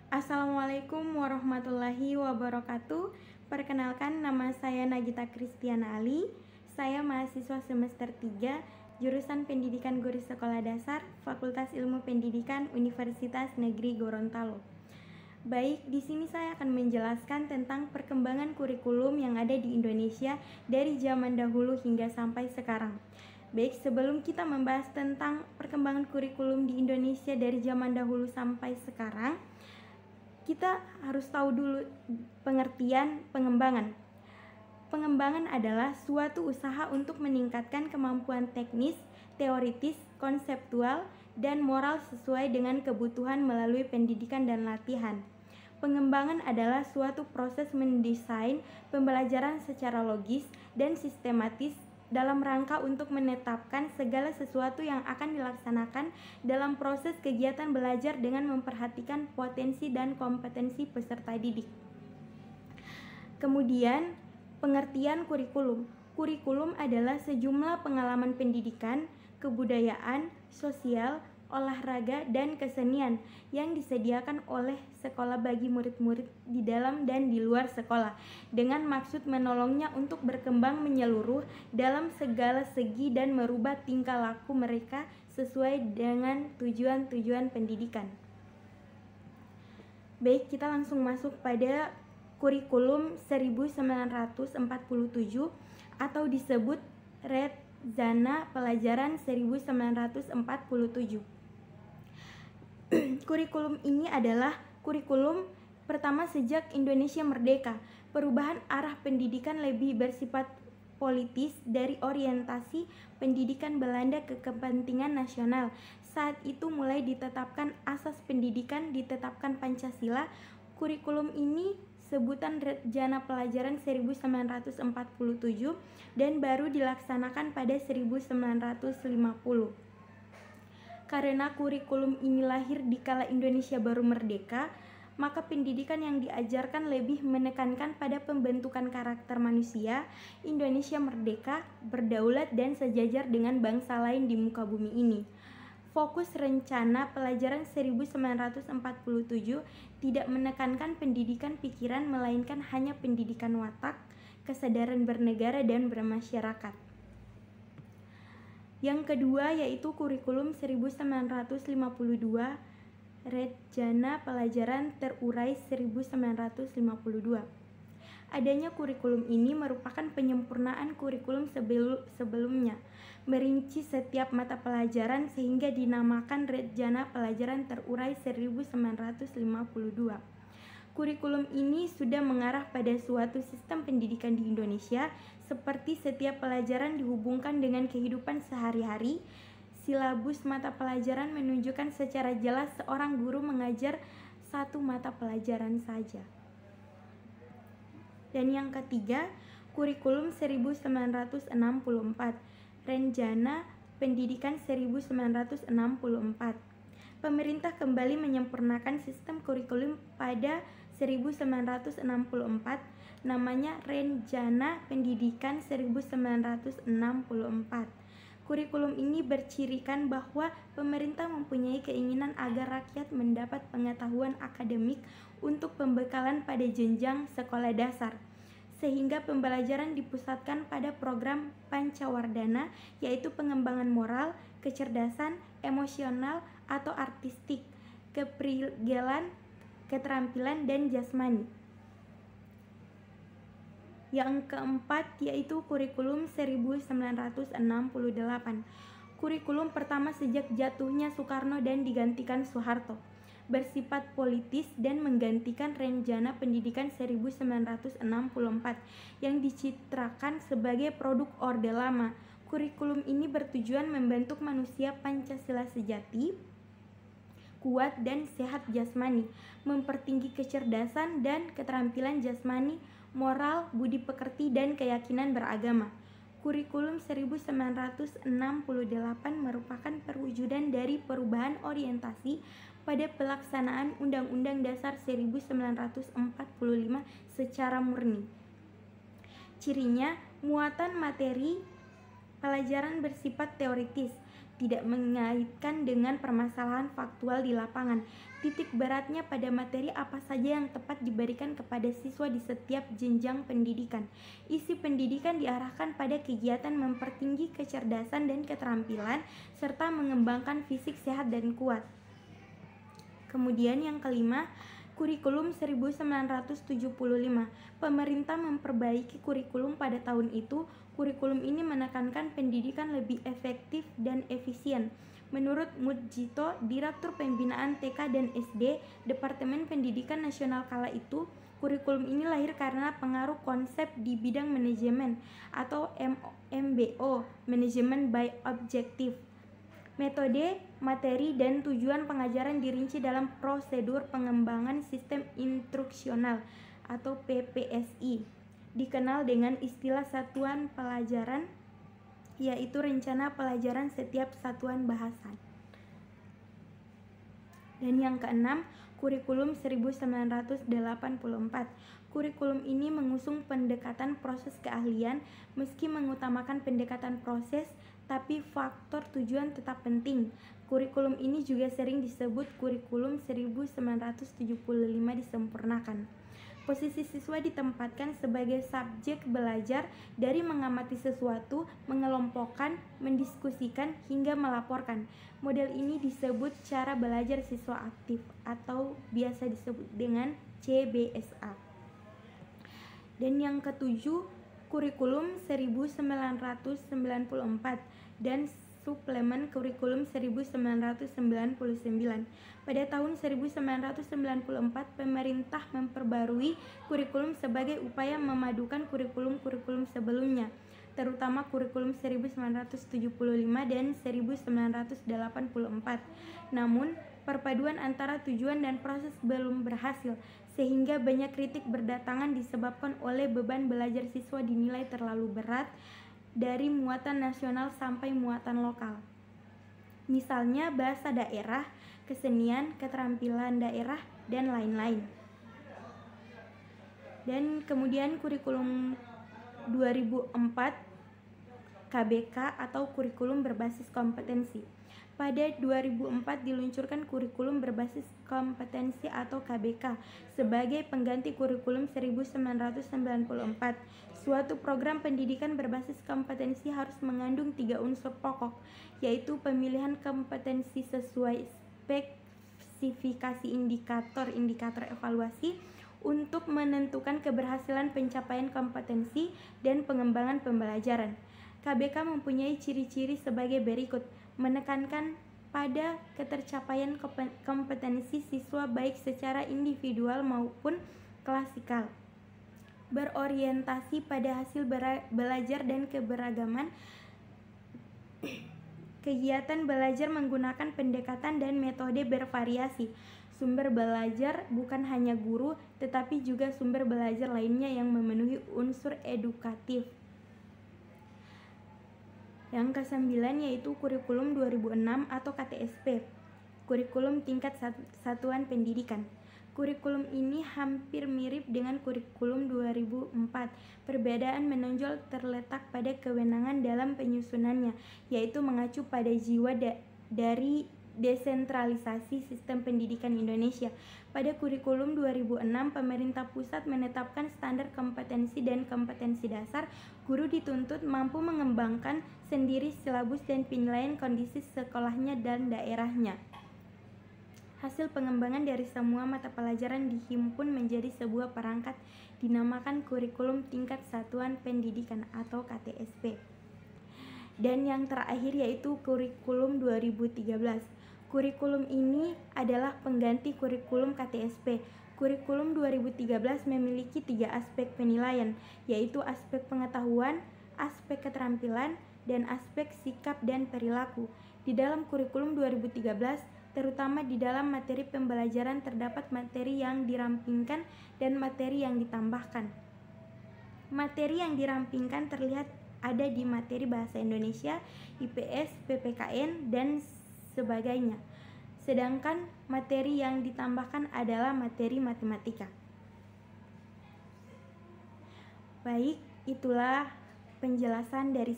Assalamualaikum warahmatullahi wabarakatuh. Perkenalkan, nama saya Nagita Kristiana Ali. Saya mahasiswa semester 3, jurusan Pendidikan Guru Sekolah Dasar, Fakultas Ilmu Pendidikan Universitas Negeri Gorontalo. Baik, di sini saya akan menjelaskan tentang perkembangan kurikulum yang ada di Indonesia dari zaman dahulu hingga sampai sekarang. Baik, sebelum kita membahas tentang perkembangan kurikulum di Indonesia dari zaman dahulu sampai sekarang, kita harus tahu dulu pengertian pengembangan. Pengembangan adalah suatu usaha untuk meningkatkan kemampuan teknis, teoritis, konseptual, dan moral sesuai dengan kebutuhan melalui pendidikan dan latihan. Pengembangan adalah suatu proses mendesain pembelajaran secara logis dan sistematis dalam rangka untuk menetapkan segala sesuatu yang akan dilaksanakan dalam proses kegiatan belajar dengan memperhatikan potensi dan kompetensi peserta didik. Kemudian, pengertian kurikulum. Kurikulum adalah sejumlah pengalaman pendidikan, kebudayaan, sosial, olahraga, dan kesenian yang disediakan oleh sekolah bagi murid-murid di dalam dan di luar sekolah dengan maksud menolongnya untuk berkembang menyeluruh dalam segala segi dan merubah tingkah laku mereka sesuai dengan tujuan-tujuan pendidikan. Baik, kita langsung masuk pada kurikulum 1947 atau disebut Rencana Pelajaran 1947. Kurikulum ini adalah kurikulum pertama sejak Indonesia merdeka. Perubahan arah pendidikan lebih bersifat politis dari orientasi pendidikan Belanda ke kepentingan nasional. Saat itu mulai ditetapkan asas pendidikan, ditetapkan Pancasila. Kurikulum ini sebutan Rencana Pelajaran 1947 dan baru dilaksanakan pada 1950. Karena kurikulum ini lahir di kala Indonesia baru merdeka, maka pendidikan yang diajarkan lebih menekankan pada pembentukan karakter manusia. Indonesia merdeka, berdaulat, dan sejajar dengan bangsa lain di muka bumi ini. Fokus Rencana Pelajaran 1947 tidak menekankan pendidikan pikiran, melainkan hanya pendidikan watak, kesadaran bernegara dan bermasyarakat. Yang kedua yaitu kurikulum 1952, Rencana Pelajaran Terurai 1952. Adanya kurikulum ini merupakan penyempurnaan kurikulum sebelumnya, merinci setiap mata pelajaran sehingga dinamakan Rencana Pelajaran Terurai 1952. Kurikulum ini sudah mengarah pada suatu sistem pendidikan di Indonesia, seperti setiap pelajaran dihubungkan dengan kehidupan sehari-hari. Silabus mata pelajaran menunjukkan secara jelas seorang guru mengajar satu mata pelajaran saja. Dan yang ketiga, kurikulum 1964, Rencana Pendidikan 1964. Pemerintah kembali menyempurnakan sistem kurikulum pada 1964, namanya Rencana Pendidikan 1964. Kurikulum ini bercirikan bahwa pemerintah mempunyai keinginan agar rakyat mendapat pengetahuan akademik untuk pembekalan pada jenjang sekolah dasar, sehingga pembelajaran dipusatkan pada program Pancawardana, yaitu pengembangan moral, kecerdasan, emosional atau artistik, keprigelan, keterampilan, dan jasmani. Yang keempat yaitu kurikulum 1968. Kurikulum pertama sejak jatuhnya Soekarno dan digantikan Soeharto, bersifat politis dan menggantikan Rencana Pendidikan 1964 yang dicitrakan sebagai produk Orde Lama. Kurikulum ini bertujuan membentuk manusia Pancasila sejati, kuat dan sehat jasmani, mempertinggi kecerdasan dan keterampilan jasmani, moral, budi pekerti, dan keyakinan beragama. Kurikulum 1968 merupakan perwujudan dari perubahan orientasi pada pelaksanaan Undang-Undang Dasar 1945 secara murni. Cirinya, muatan materi pelajaran bersifat teoritis, tidak mengaitkan dengan permasalahan faktual di lapangan. Titik beratnya pada materi apa saja yang tepat diberikan kepada siswa di setiap jenjang pendidikan. Isi pendidikan diarahkan pada kegiatan mempertinggi kecerdasan dan keterampilan serta mengembangkan fisik sehat dan kuat. Kemudian yang kelima, kurikulum 1975. Pemerintah memperbaiki kurikulum pada tahun itu. Kurikulum ini menekankan pendidikan lebih efektif dan efisien. Menurut Mujito, Direktur Pembinaan TK dan SD, Departemen Pendidikan Nasional kala itu, kurikulum ini lahir karena pengaruh konsep di bidang manajemen atau MBO, Management by Objective. Metode, materi, dan tujuan pengajaran dirinci dalam prosedur pengembangan sistem instruksional atau PPSI, dikenal dengan istilah satuan pelajaran, yaitu rencana pelajaran setiap satuan bahasa. Dan yang keenam, kurikulum 1984. Kurikulum ini mengusung pendekatan proses keahlian, meski mengutamakan pendekatan proses, tapi faktor tujuan tetap penting. Kurikulum ini juga sering disebut kurikulum 1975 disempurnakan. Posisi siswa ditempatkan sebagai subjek belajar dari mengamati sesuatu, mengelompokkan, mendiskusikan, hingga melaporkan. Model ini disebut cara belajar siswa aktif atau biasa disebut dengan CBSA. Dan yang ketujuh, kurikulum 1994 dan suplemen kurikulum 1999. Pada tahun 1994, pemerintah memperbarui kurikulum sebagai upaya memadukan kurikulum-kurikulum sebelumnya, terutama kurikulum 1975 dan 1984. Namun, perpaduan antara tujuan dan proses belum berhasil, sehingga banyak kritik berdatangan disebabkan oleh beban belajar siswa dinilai terlalu berat, dari muatan nasional sampai muatan lokal. Misalnya bahasa daerah, kesenian, keterampilan daerah, dan lain-lain. Dan kemudian kurikulum 2004 KBK atau kurikulum berbasis kompetensi. Pada 2004 diluncurkan kurikulum berbasis kompetensi atau KBK sebagai pengganti kurikulum 1994. Suatu program pendidikan berbasis kompetensi harus mengandung 3 unsur pokok, yaitu pemilihan kompetensi sesuai spesifikasi indikator evaluasi untuk menentukan keberhasilan pencapaian kompetensi dan pengembangan pembelajaran. KBK mempunyai ciri-ciri sebagai berikut: menekankan pada ketercapaian kompetensi siswa baik secara individual maupun klasikal, berorientasi pada hasil belajar dan keberagaman. Kegiatan belajar menggunakan pendekatan dan metode bervariasi. Sumber belajar bukan hanya guru, tetapi juga sumber belajar lainnya yang memenuhi unsur edukatif. Yang ke-9 yaitu kurikulum 2006 atau KTSP, kurikulum tingkat satuan pendidikan. Kurikulum ini hampir mirip dengan kurikulum 2004. Perbedaan menonjol terletak pada kewenangan dalam penyusunannya, yaitu mengacu pada jiwa dari desentralisasi sistem pendidikan Indonesia. Pada kurikulum 2006, pemerintah pusat menetapkan standar kompetensi dan kompetensi dasar. Guru dituntut mampu mengembangkan sendiri silabus dan penilaian kondisi sekolahnya dan daerahnya. Hasil pengembangan dari semua mata pelajaran dihimpun menjadi sebuah perangkat dinamakan kurikulum tingkat satuan pendidikan atau KTSP. Dan yang terakhir yaitu kurikulum 2013. Kurikulum ini adalah pengganti kurikulum KTSP. Kurikulum 2013 memiliki 3 aspek penilaian, yaitu aspek pengetahuan, aspek keterampilan, dan aspek sikap dan perilaku. Di dalam kurikulum 2013, terutama di dalam materi pembelajaran terdapat materi yang dirampingkan dan materi yang ditambahkan. Materi yang dirampingkan terlihat ada di materi bahasa Indonesia, IPS, PPKN, dan sebagainya. Sedangkan materi yang ditambahkan adalah materi matematika. Baik, itulah penjelasan dari